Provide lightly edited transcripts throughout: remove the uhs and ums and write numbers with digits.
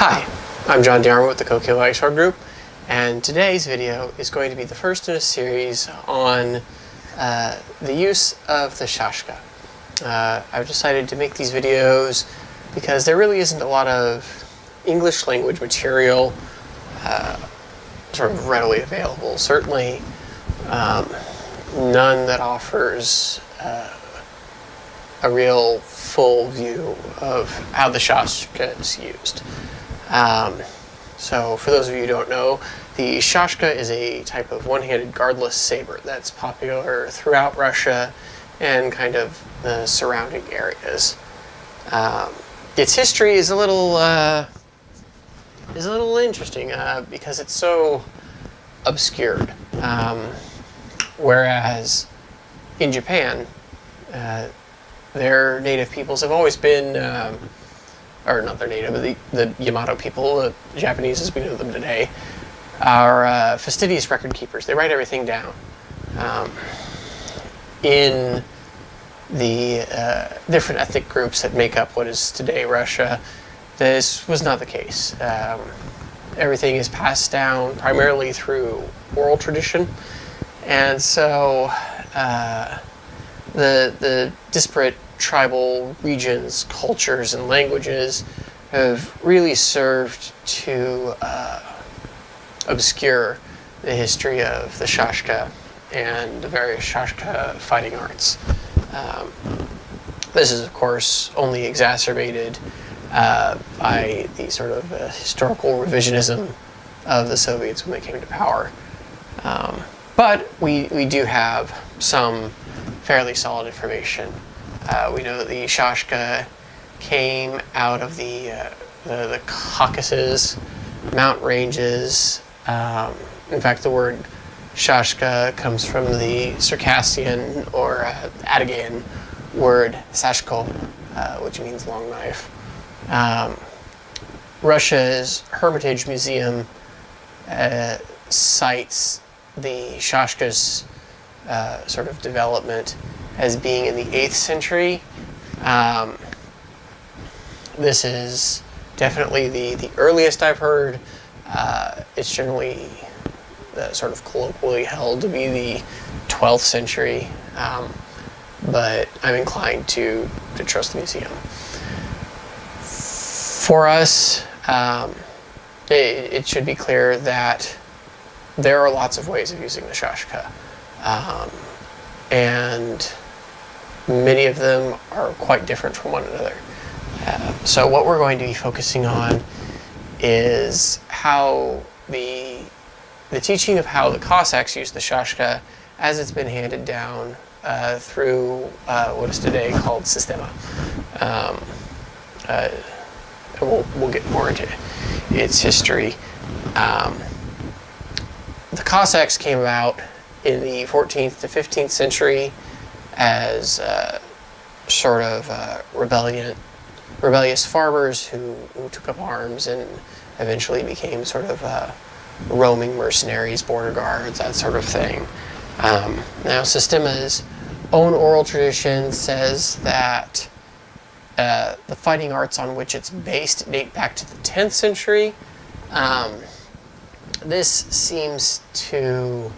Hi, I'm John DeArmo with the Coquille Art Group, and today's video is going to be the first in a series on the use of the Shashka. I've decided to make these videos because there really isn't a lot of English language material sort of readily available. Certainly none that offers a real full view of how the Shashka is used. So for those of you who don't know, the Shashka is a type of one-handed guardless saber that's popular throughout Russia and kind of the surrounding areas. Its history is a little interesting because it's so obscured. Whereas in Japan, their native peoples have always been, or not their native, but the Yamato people, the Japanese as we know them today, are fastidious record keepers. They write everything down. In the different ethnic groups that make up what is today Russia, this was not the case. Everything is passed down primarily through oral tradition, and so the disparate tribal regions, cultures, and languages have really served to obscure the history of the Shashka and the various Shashka fighting arts. This is, of course, only exacerbated by the sort of historical revisionism of the Soviets when they came to power. But we do have some fairly solid information. We know that the Shashka came out of the Caucasus mountain ranges. In fact, the word Shashka comes from the Circassian or Adagian word Shashko, which means long knife. Russia's Hermitage Museum cites the Shashka's sort of development as being in the 8th century. This is definitely the earliest I've heard. It's generally sort of colloquially held to be the 12th century, but I'm inclined to trust the museum. For us, it should be clear that there are lots of ways of using the Shashka, and many of them are quite different from one another. So what we're going to be focusing on is how the teaching of how the Cossacks used the Shashka as it's been handed down through what is today called Sistema. We'll get more into its history. The Cossacks came about in the 14th to 15th century as sort of rebellious farmers who took up arms and eventually became sort of roaming mercenaries, border guards, that sort of thing. Now, Sistema's own oral tradition says that the fighting arts on which it's based date back to the 10th century. This seems to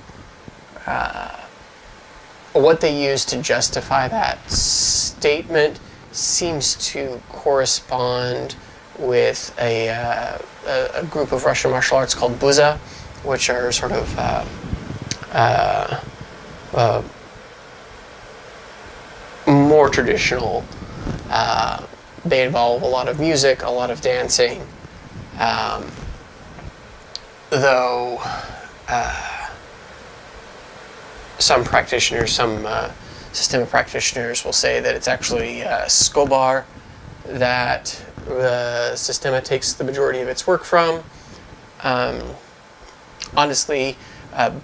what they use to justify that statement seems to correspond with a group of Russian martial arts called Buza, which are sort of more traditional. They involve a lot of music, a lot of dancing, though some practitioners, some Sistema practitioners will say that it's actually Skobar that the Sistema takes the majority of its work from. Honestly,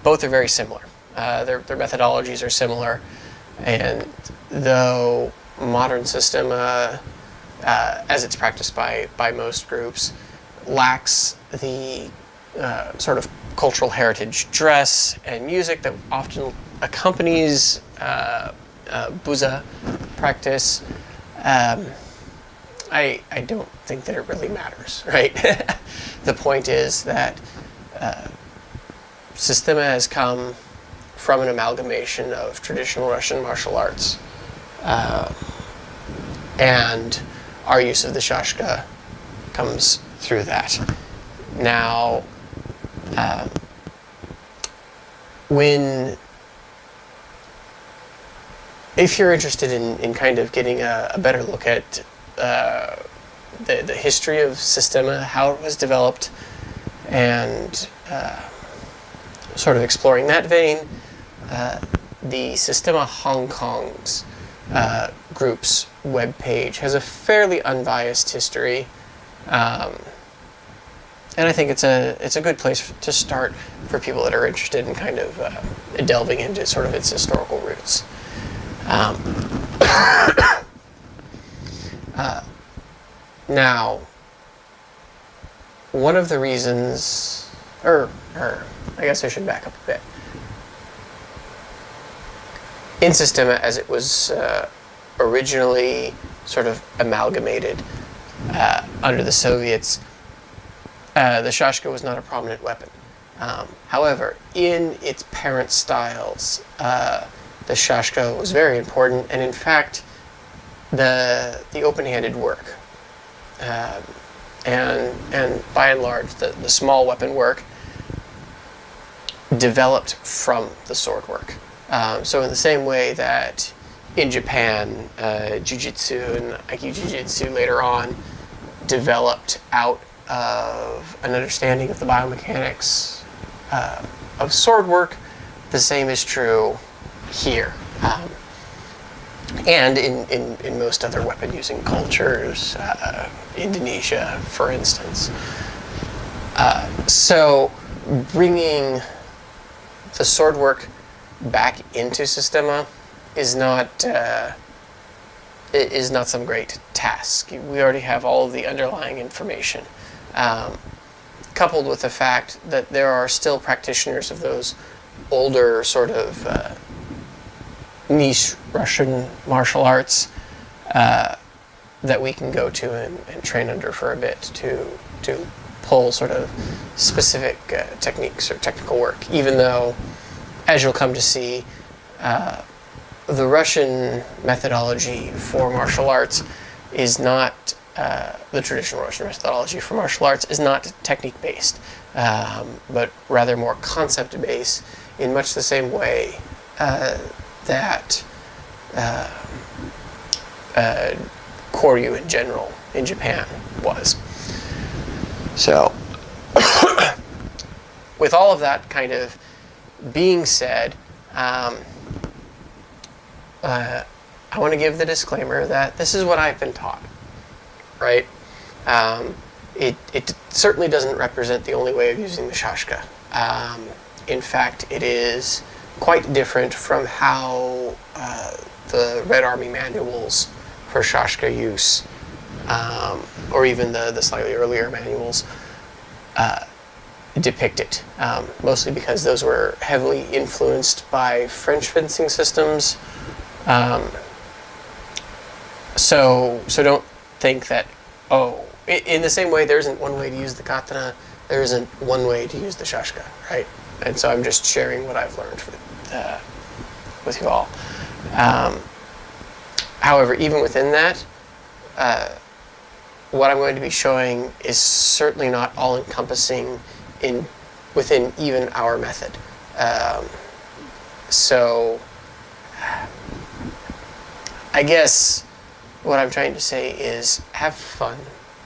both are very similar. Their methodologies are similar, and though modern Sistema, as it's practiced by most groups, lacks the sort of cultural heritage dress and music that often accompanies Buza practice, I don't think that it really matters, right? The point is that Systema has come from an amalgamation of traditional Russian martial arts, and our use of the Shashka comes through that. Now, if you're interested in kind of getting a better look at the history of Systema, how it was developed, and sort of exploring that vein, the Systema Hong Kong's group's webpage has a fairly unbiased history, and I think it's a good place to start for people that are interested in kind of delving into sort of its historical roots. Now, one of the reasons, or I guess I should back up a bit. In Systema, as it was originally sort of amalgamated under the Soviets, the Shashka was not a prominent weapon. However, in its parent styles, the Shashka was very important, and in fact, the open-handed work, and by and large, the small weapon work developed from the sword work. So in the same way that in Japan, Jiu-Jitsu and Aikido Jiu-Jitsu later on developed out of an understanding of the biomechanics of sword work, the same is true here. And in most other weapon-using cultures, Indonesia, for instance. So bringing the sword work back into Systema is not some great task. We already have all of the underlying information, coupled with the fact that there are still practitioners of those older sort of niche Russian martial arts that we can go to and train under for a bit to pull sort of specific techniques or technical work, even though, as you'll come to see, the Russian methodology for martial arts is not, the traditional Russian methodology for martial arts is not technique-based, but rather more concept-based, in much the same way that Koryu in general in Japan was. So, with all of that kind of being said, I want to give the disclaimer that this is what I've been taught, right? It certainly doesn't represent the only way of using the Shashka. In fact, it is quite different from how the Red Army manuals for Shashka use, or even the slightly earlier manuals, depict it, mostly because those were heavily influenced by French fencing systems. So don't think that, in the same way there isn't one way to use the katana, there isn't one way to use the Shashka, right? And so I'm just sharing what I've learned with you all. However, even within that, what I'm going to be showing is certainly not all-encompassing within even our method. So I guess what I'm trying to say is have fun,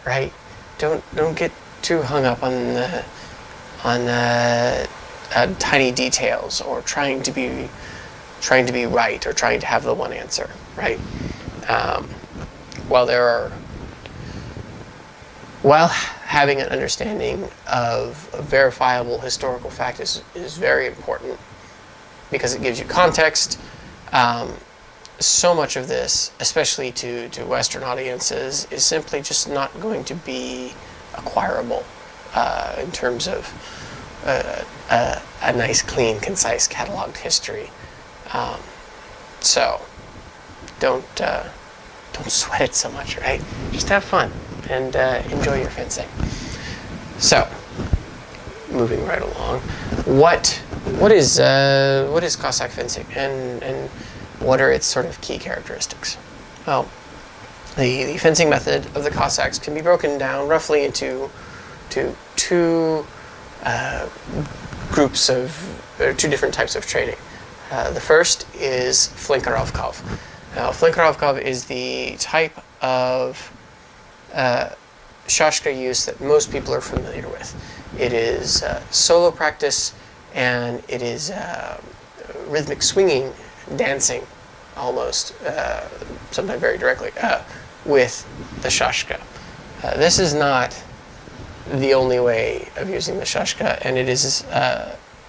right? Don't get too hung up on tiny details, or trying to be right, or trying to have the one answer, right? While having an understanding of a verifiable historical fact is very important, because it gives you context. So much of this, especially to Western audiences, is simply just not going to be acquirable in terms of a nice, clean, concise, cataloged history. So don't don't sweat it so much, right? Just have fun and enjoy your fencing. So, moving right along, what is Cossack fencing, and what are its sort of key characteristics? Well, the fencing method of the Cossacks can be broken down roughly into two groups two different types of training. The first is flankerovkov. Now, flankerovkov is the type of Shashka use that most people are familiar with. It is solo practice, and it is rhythmic swinging, dancing, almost, sometimes very directly, with the Shashka. This is not the only way of using the Shashka, and it is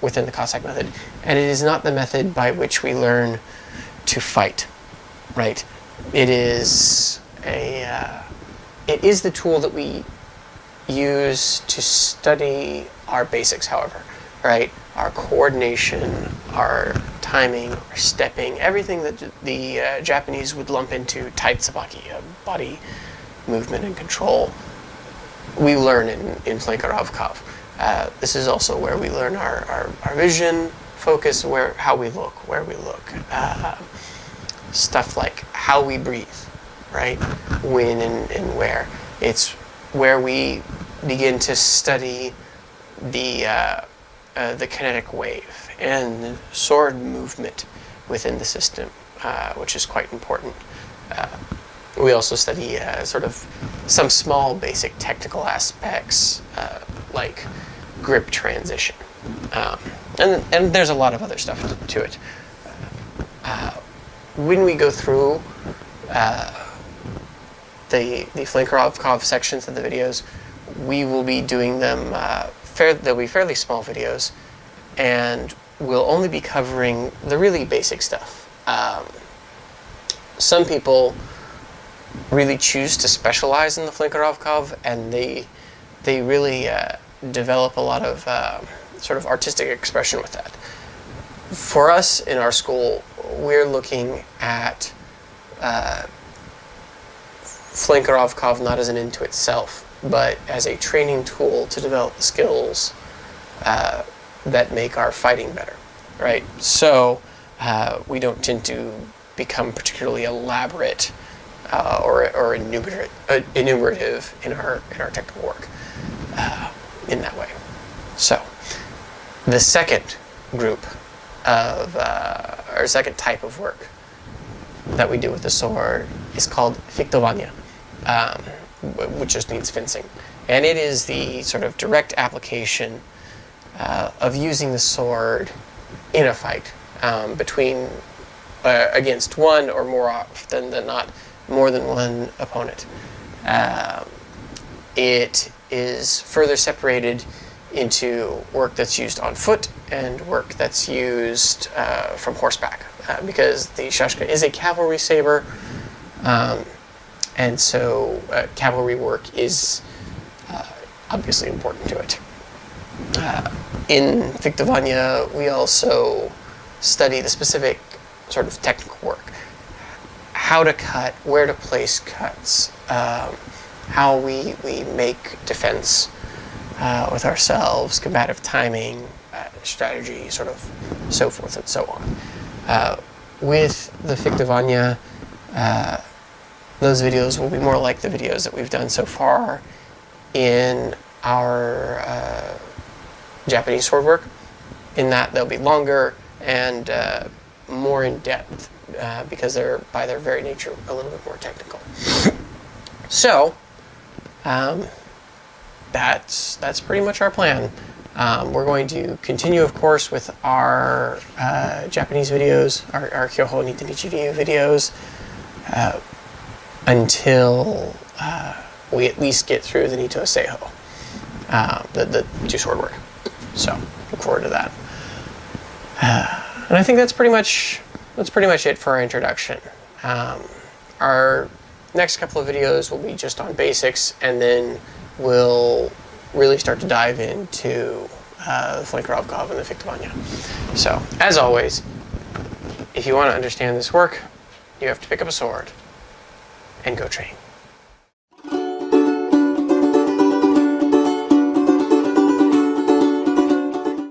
within the Cossack method, and it is not the method by which we learn to fight, right? It is the tool that we use to study our basics, however, right? Our coordination, our timing, our stepping, everything that the Japanese would lump into taitsubaki, body movement and control, we learn in flankerovkov. This is also where we learn our vision, focus, how we look, where we look. Stuff like how we breathe, right? When and where. It's where we begin to study the kinetic wave and sword movement within the system, which is quite important. We also study sort of some small basic technical aspects like grip transition. And there's a lot of other stuff to it. When we go through the flankerovkov sections of the videos, we will be doing them, they'll be fairly small videos, and we'll only be covering the really basic stuff. Some people really choose to specialize in the flankerovkov, and they really develop a lot of sort of artistic expression with that. For us in our school, we're looking at flankerovkov not as an end to itself, but as a training tool to develop the skills that make our fighting better, right? So we don't tend to become particularly elaborate or enumerative in our technical work in that way. So the second group of or second type of work that we do with the sword is called fechtovania, which just means fencing, and it is the sort of direct application of using the sword in a fight between against one, or more often than not, more than one opponent. It is further separated into work that's used on foot and work that's used from horseback, because the Shashka is a cavalry saber, and so cavalry work is obviously important to it. In fechtovania, we also study the specific sort of technical work. How to cut, where to place cuts, how we make defense with ourselves, combative timing, strategy, sort of so forth and so on. With the fechtovania, those videos will be more like the videos that we've done so far in our Japanese sword work, in that they'll be longer and more in depth, because they're, by their very nature, a little bit more technical. So, that's pretty much our plan. We're going to continue, of course, with our Japanese videos, our Kyoho Nitanichi videos, until we at least get through the Nito Seiho, the two sword work. So, look forward to that. And I think that's pretty much it for our introduction. Our next couple of videos will be just on basics, and then we'll really start to dive into the flankerovkov and the fechtovania. So, as always, if you want to understand this work, you have to pick up a sword and go train.